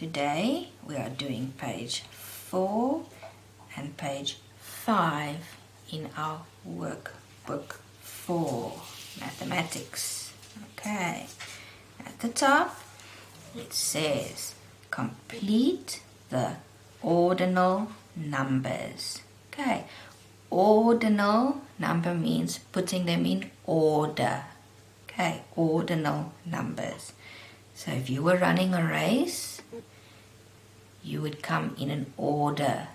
Today we are doing page 4 and page 5 in our workbook 4, mathematics. Okay, at the top it says complete the ordinal numbers. Okay, ordinal number means putting them in order. Okay, ordinal numbers. So if you were running a race, you would come in an order.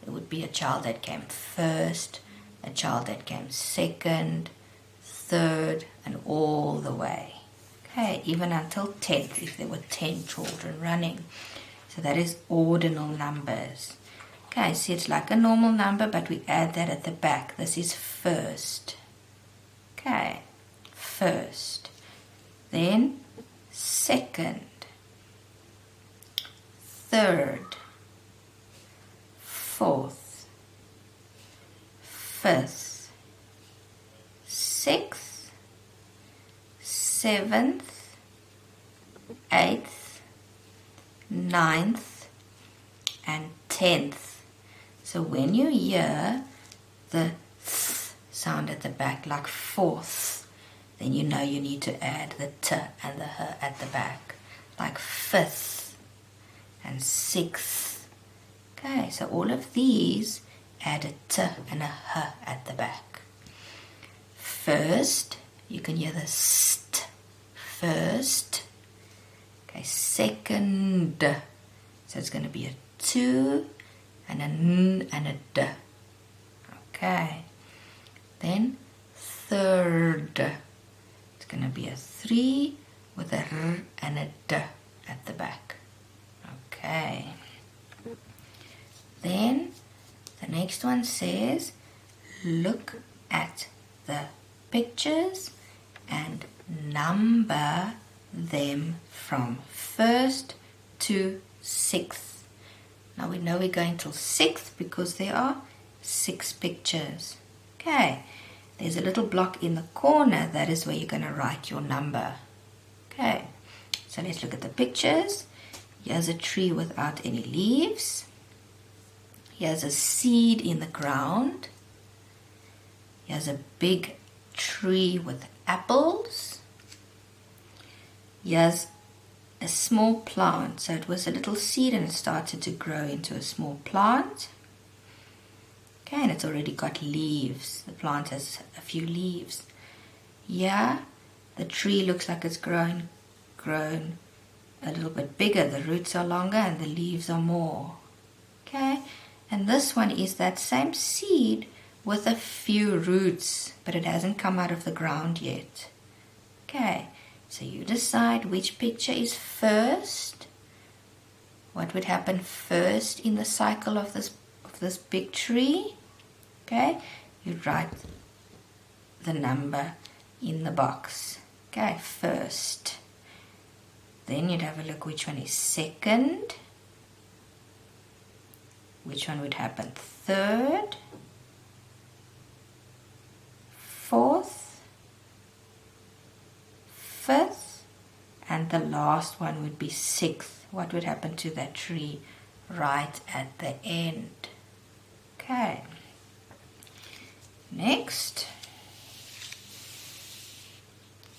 There would be a child that came first, a child that came second, third, and all the way. Okay, even until 10, if there were 10 children running. So that is ordinal numbers. Okay, see, it's like a normal number, but we add that at the back. This is first. Okay, first. Then second, third, fourth, fifth, sixth, seventh, eighth, ninth, and 10th. So when you hear the th sound at the back, like fourth, then you know you need to add the t and the h at the back, like fifth and sixth. Okay, so all of these add a t and a h at the back. First, you can hear the st, first. Okay, second, so it's going to be a 2 and a n and a d. Okay, then third, it's going to be a 3 with a r and a d at the back. Okay, then the next one says look at the pictures and number them from 1st to 6th. Now we know we're going till 6th because there are 6 pictures. Okay, there's a little block in the corner, that is where you're going to write your number. Okay, so let's look at the pictures. Here's a tree without any leaves. Here's a seed in the ground. Here's a big tree with apples. Here's a small plant. So it was a little seed and it started to grow into a small plant. Okay, and it's already got leaves. The plant has a few leaves. Yeah, the tree looks like it's grown a little bit bigger. The roots are longer and the leaves are more. Okay, and this one is that same seed with a few roots, but it hasn't come out of the ground yet. Okay, so you decide which picture is first. What would happen first in the cycle of this big tree? Okay, you write the number in the box. Okay, first. Then you'd have a look which one is second. Which one would happen third, fourth, fifth, and the last one would be 6th. What would happen to that tree right at the end? Okay. Next.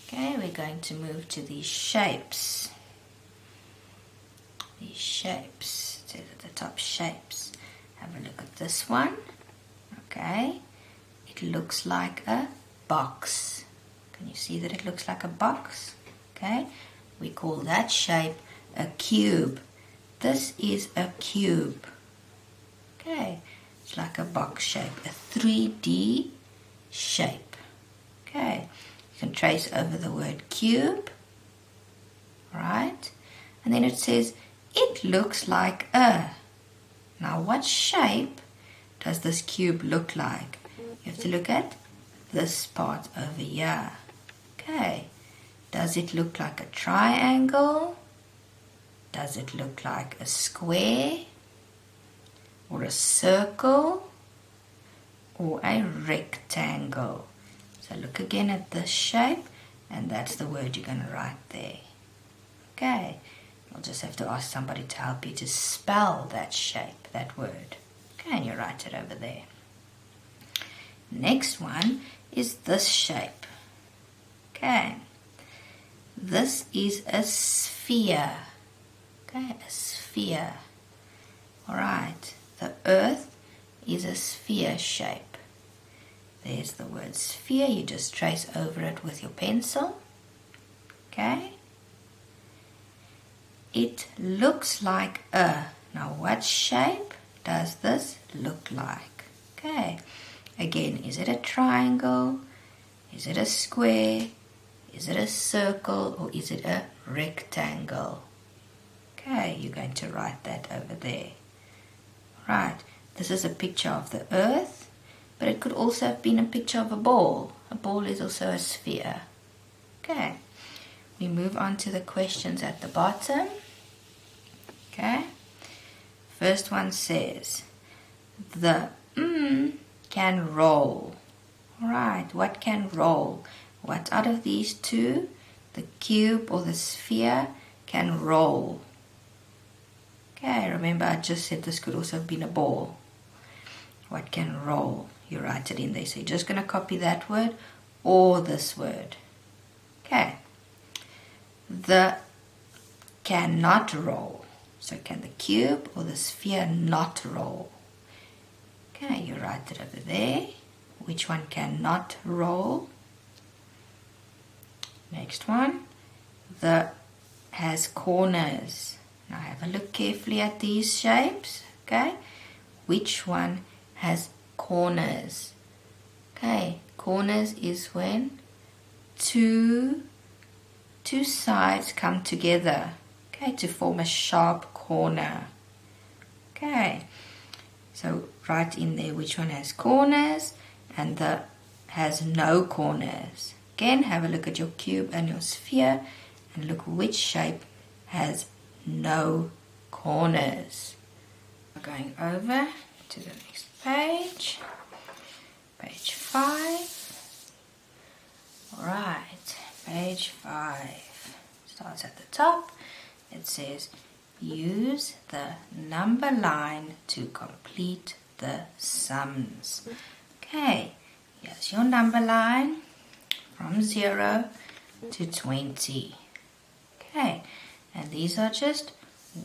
Okay, we're going to move to these shapes. These shapes. It says at the top, shapes. Have a look at this one. Okay. It looks like a box. Can you see that it looks like a box? Okay. We call that shape a cube. This is a cube. Okay. It's like a box shape, a 3D shape. Okay. You can trace over the word cube. Right. And then it says, it looks like a. Now what shape does this cube look like? You have to look at this part over here. Okay. Does it look like a triangle? Does it look like a square? Or a circle? Or a rectangle? So look again at this shape, and that's the word you're going to write there. Okay. You'll just have to ask somebody to help you to spell that shape, that word. Okay, and you write it over there. Next one is this shape. Okay, this is a sphere. Okay, a sphere. Alright, the earth is a sphere shape. There's the word sphere, you just trace over it with your pencil. Okay, it looks like a. Now what shape does this look like? Okay, again, is it a triangle? Is it a square? Is it a circle? Or is it a rectangle? Okay, you're going to write that over there. Right, this is a picture of the earth, but it could also have been a picture of a ball. A ball is also a sphere. Okay, we move on to the questions at the bottom. Okay, first one says, the can roll. Alright, what can roll? What out of these two, the cube or the sphere, can roll? Okay, remember I just said this could also have been a ball. What can roll? You write it in there. So you're just going to copy that word or this word. Okay. The cannot roll. So can the cube or the sphere not roll? Okay, you write it over there. Which one cannot roll? Next one. The has corners. Now have a look carefully at these shapes. Okay, which one has corners? Okay, corners is when two sides come together, okay, to form a sharp corner. Okay, so write in there which one has corners and the has no corners. Again, have a look at your cube and your sphere and look which shape has no corners. Going over to the next page, page 5. Alright, page 5 starts at the top. It says, use the number line to complete the sums. Okay, here's your number line from 0 to 20. Okay, and these are just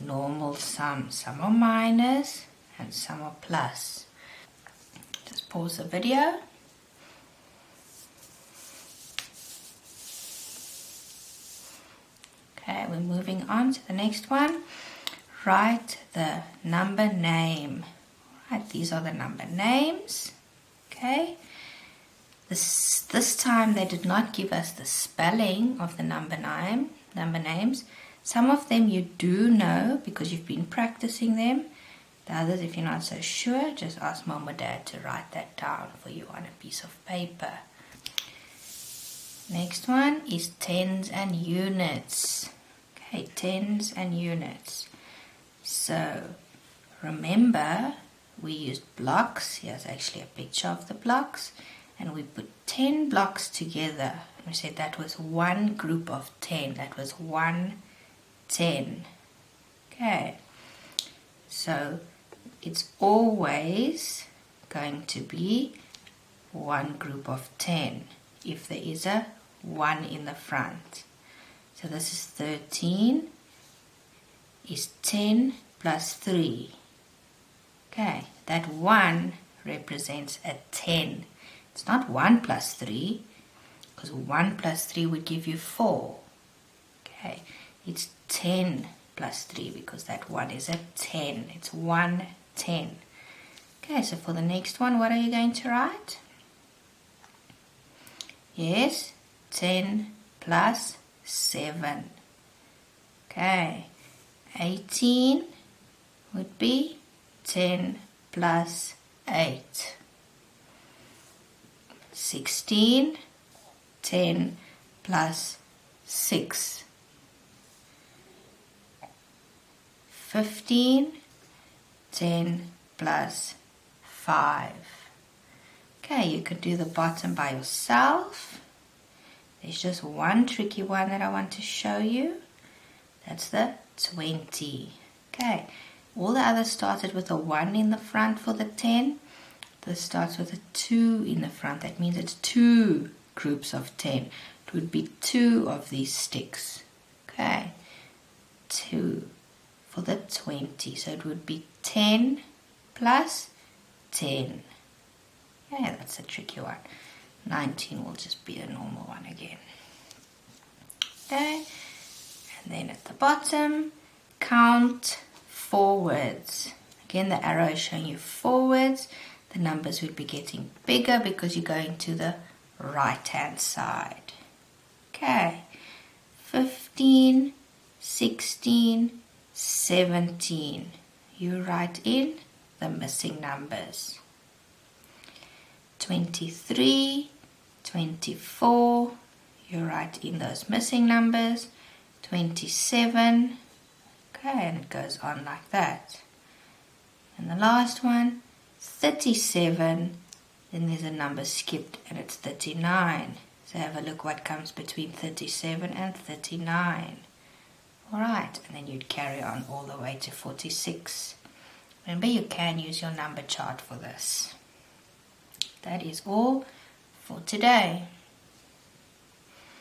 normal sums. Some are minus and some are plus. Just pause the video. Okay, we're moving on to the next one. Write the number name. Right, these are the number names. Okay. This time they did not give us the spelling of the number names. Some of them you do know because you've been practicing them. The others, if you're not so sure, just ask Mom or Dad to write that down for you on a piece of paper. Next one is tens and units. Okay, tens and units. So remember, we used blocks. Here's actually a picture of the blocks. And we put 10 blocks together. We said that was one group of 10. That was 1, 10. Okay. So it's always going to be one group of 10 if there is a 1 in the front. So this is 13 is 10 plus 3. Okay, that 1 represents a 10. It's not 1 plus 3, because 1 plus 3 would give you 4. Okay, it's 10 plus 3 because that 1 is a 10. It's 1, 10. Okay, so for the next one, what are you going to write? Yes, 10 plus 7. Okay, 18 would be 10 plus 8. 16, 10 plus 6. 15, 10 plus 5. Okay, you could do the bottom by yourself. There's just one tricky one that I want to show you. That's the 20. Okay, all the others started with a 1 in the front for the 10. This starts with a 2 in the front. That means it's 2 groups of 10. It would be 2 of these sticks. Okay, 2 for the 20. So it would be 10 plus 10. Yeah, that's a tricky one. 19 will just be a normal one again. Okay, and then at the bottom, count forwards. Again, the arrow is showing you forwards. The numbers would be getting bigger because you're going to the right hand side. Okay, 15, 16, 17. You write in the missing numbers. 23, 24. You write in those missing numbers. 27. Okay, and it goes on like that. And the last one, 37, then there's a number skipped and it's 39. So have a look what comes between 37 and 39. Alright, and then you'd carry on all the way to 46. Remember, you can use your number chart for this. That is all for today.